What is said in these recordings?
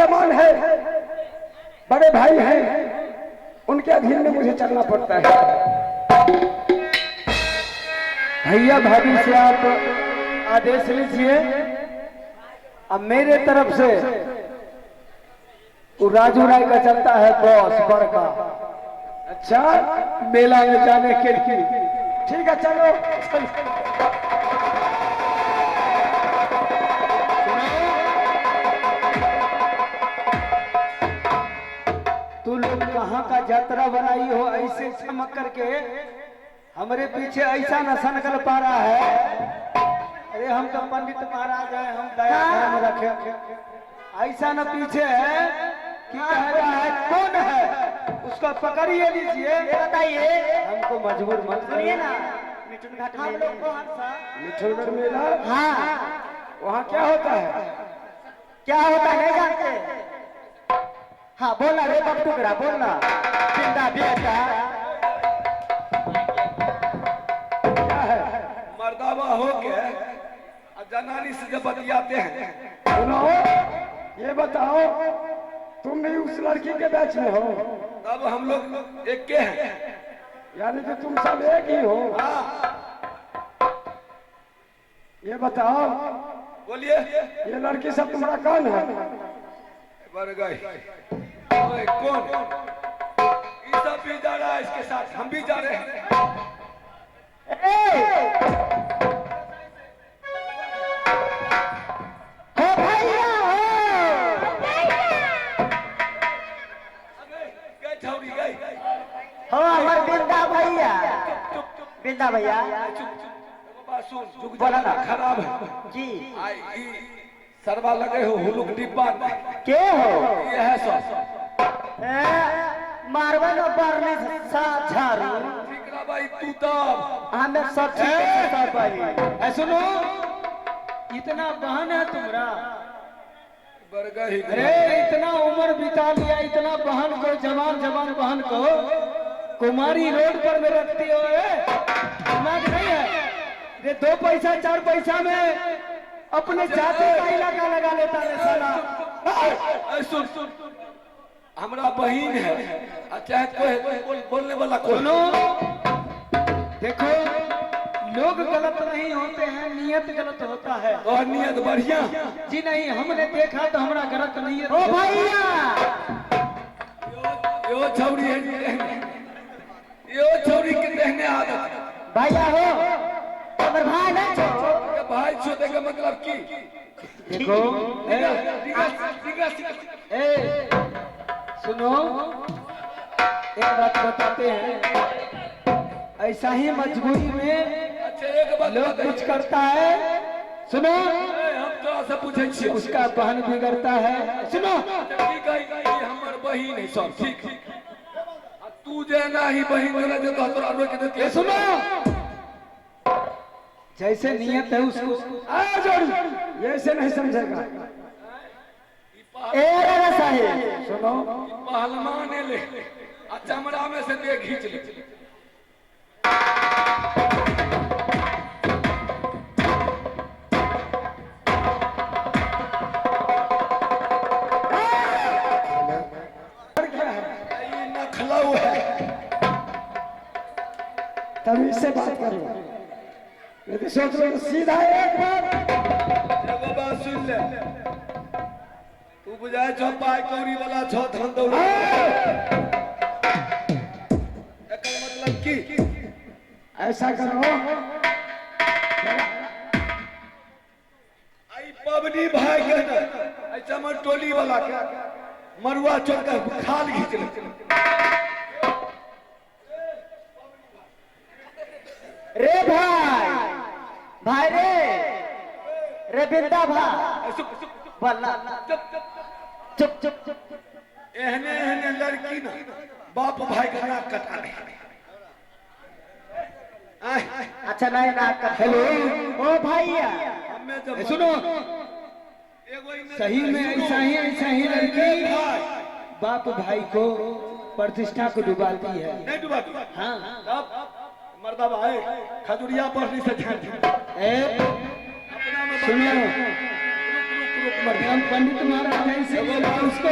समान है, बड़े भाई हैं, उनके अधीन में मुझे चलना पड़ता है। भैया भाभी से आप आदेश लीजिए। अब मेरे तरफ से वो राजू राय का चलता है बॉस बड़का। अच्छा, मेला में जाने के लिए। ठीक है, चलो। तू लोग कहाँ का यात्रा बनाई हो ऐसे चमक करके, हमारे पीछे ऐसा न सनकल पा रहा है। अरे हम तो पंडित महाराज हैं, हम दया धर्म रखे। ऐसा न पीछे है कि कह रहा है कौन है, उसको पकड़िए लीजिए। बताइए, हमको मजबूर मत सुनिए करिए ना। मिठुन घाट हम लोग को मिठुनगढ़ मेला, हाँ, वहाँ क्या होता है? क्या होता है नहीं जानते? हाँ बोलना रे बाप टुकड़ा, बोलना जिंदा बेटा। क्या है? मर्दावा हो के जनानी से जब बतियाते हैं। सुनो, ये बताओ, तुम भी उस लड़की के बैच में हो? तब हम लोग एक के हैं। यानी कि तुम सब एक ही हो? ये बताओ, बोलिए। ये लड़की सब तुम्हारा कौन है? बढ़ गई। ओए, कौन? ये सब भी जा रहा है इसके साथ, हम भी जा रहे हैं। गई छौरी गई। हो हमार बिंदा भैया, बिंदा भैया बाबा सुन, जुग बोला ना। खराब है जी। आई ई सरवा लगे हो हुलुक डिब्बा में। के हो? ये है सब। मारवा न पड़ने झारू। ठीक भाई, तू तब हमें सब ठीक है, सब भाई। सुनो, इतना बहन है तुम्हारा। बढ़ गई। अरे इतना उम्र बिता लिया, इतना बहन को, जवान जवान बहन को कुमारी रोड पर में रखती हो। दिमाग नहीं है? ये 2 पैसा 4 पैसा में अपने जाति का इलाका लगा लेता है साला। सुन सुन, हमारा बहन है, चाहे कोई बोलने वाला कोई। सुनो, देखो, लोग गलत नहीं होते हैं, नियत गलत होता है। और नियत बढ़िया। जी नहीं, हमने देखा तो हमारा गलत नियत। ओ भैया, यो छौरी है, यो छौरी के कहने आदत। भैया हो अमर भाई ना छो। ये भाई छोटे का मतलब की? देखो, ए, सुनो, एक बात बताते हैं, ऐसा ही मजबूरी में अच्छा एक बात लोग कुछ करता है। सुनो, हम तो ऐसा पूछे छी, उसका बहन बिगड़ता है। सुनो, ठीक है, ये हमर बहन है सब ठीक। तू जे ना ही बहन वाला जो तो तोरा रोक देती है। सुनो, जैसे नियत है उसको जोड़ी, ये ऐसे नहीं समझेगा। ए रे साहिब, सुनो, पहलवान ले आ चमड़ा में से दे खींच ले। ये नखलऊ है। तब इससे बात करो। यदि सोच लो सीधा एक बार। एगो बात सुन ले, तू बुझाए छो पाई कौड़ी वाला छो धन दौड़। एकर मतलब की? ऐसा करो, आई पबनी भाई के ना, ऐसा मर टोली वाला के मरुआ चोर का खाल खींच ले। रे भाई, भाई रे बिंदा भाई, बोलना चुप चुप चुप। एहने एहने लड़की ना बाप भाई का नाक कटा दे। अच्छा नहीं ना। हेलो ओ भैया, हमें जब सुनो, एगो इन्हें सही में ऐसा ही लड़की बाप भाई को प्रतिष्ठा को डुबाती है। नहीं डुबा। हाँ, अब मर्दा भाई खजुरिया पढ़ने से ध्यान दे। सुनो, रुक रुक रुक मर्दा। हम पंडित महाराज ऐसे बोला उसको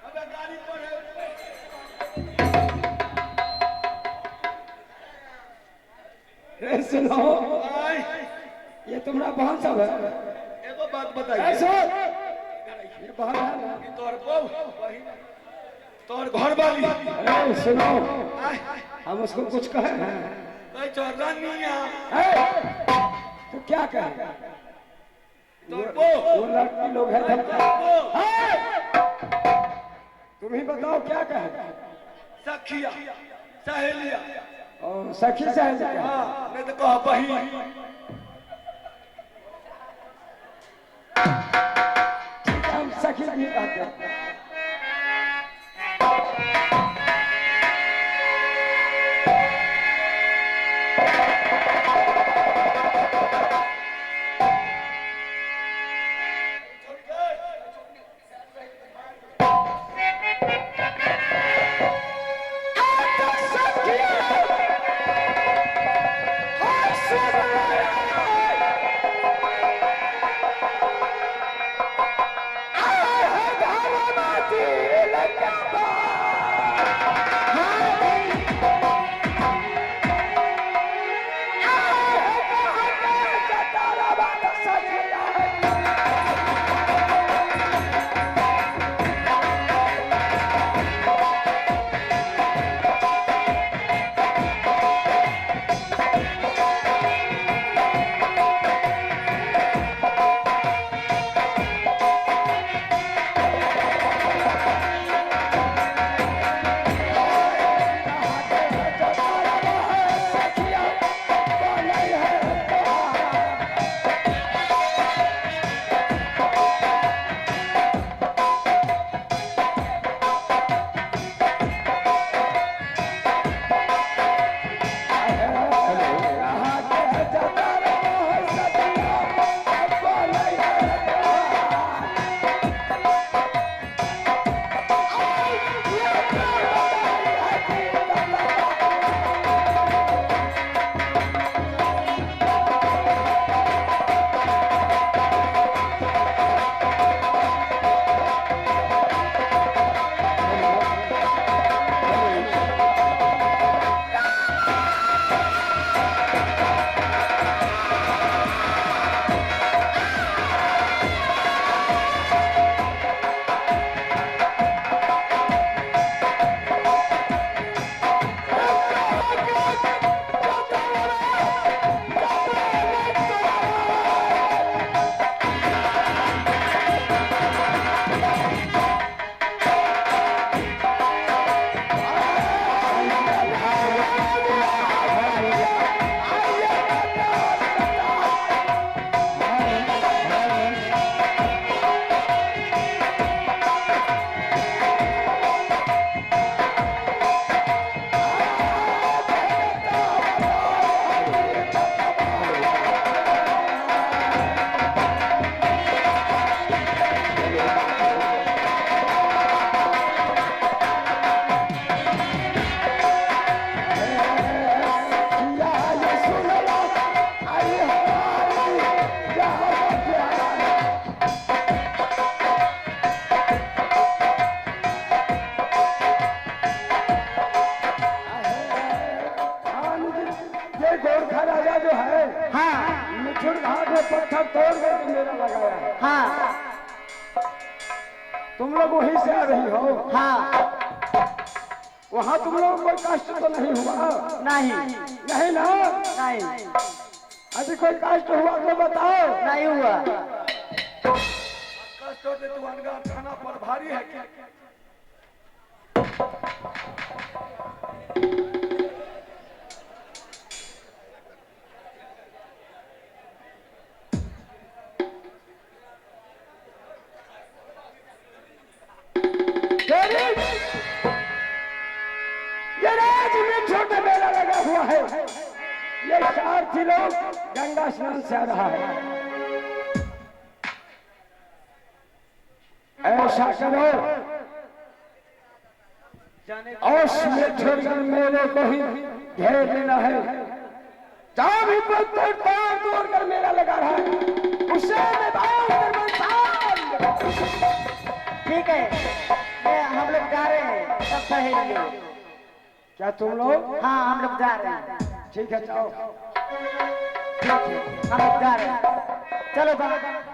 अबे गाड़ी पर है। ए सुनो, आई, ये तुम्हारा बहन सब है? एगो बात ए बताइए। सुन, ये बहन है ना? कि तोर बहू, बहिन, तोर घर वाली, ए सुनो, आई, हम उसको कुछ कहे हैं? कहे तो रानिया, ए, तो क्या कहे? तोर बहू, वो लड़की लोग हैं हम क्या? बहू, तुम ही बताओ क्या कहे? सखिया, सहेलिया, और सखी सहेली क्या? हाँ, नहीं तो कहा बहिन। ठीक है, हम सखी भी कहते हैं। पत्थर तोड़ करके मेरा लगाया है। हाँ तुम लोग वहीं से आ रही हो? हाँ वहाँ तुम लोग कोई कष्ट तो नहीं हुआ? नहीं नहीं ना? नहीं अभी कोई कष्ट हुआ तो बताओ। नहीं हुआ। कष्ट होते तू अनगा खाना पर भारी है क्या? ये राज छोटा मेला लगा हुआ है। ये सारथी लोग गंगा स्नान से आ रहा है। ऐसा करो और छोड़कर मेले को ही घेर लेना है। जहाँ भी पत्थर तोड़ तोड़ कर मेला लगा रहा है उससे मैं बाहर ठीक है हम लोग जा रहे हैं सब सहेलियों। क्या तुम लोग? हाँ हम लोग जा रहे हैं। ठीक है, जाओ। ठीक है हम लोग जा रहे हैं, चलो बाबा।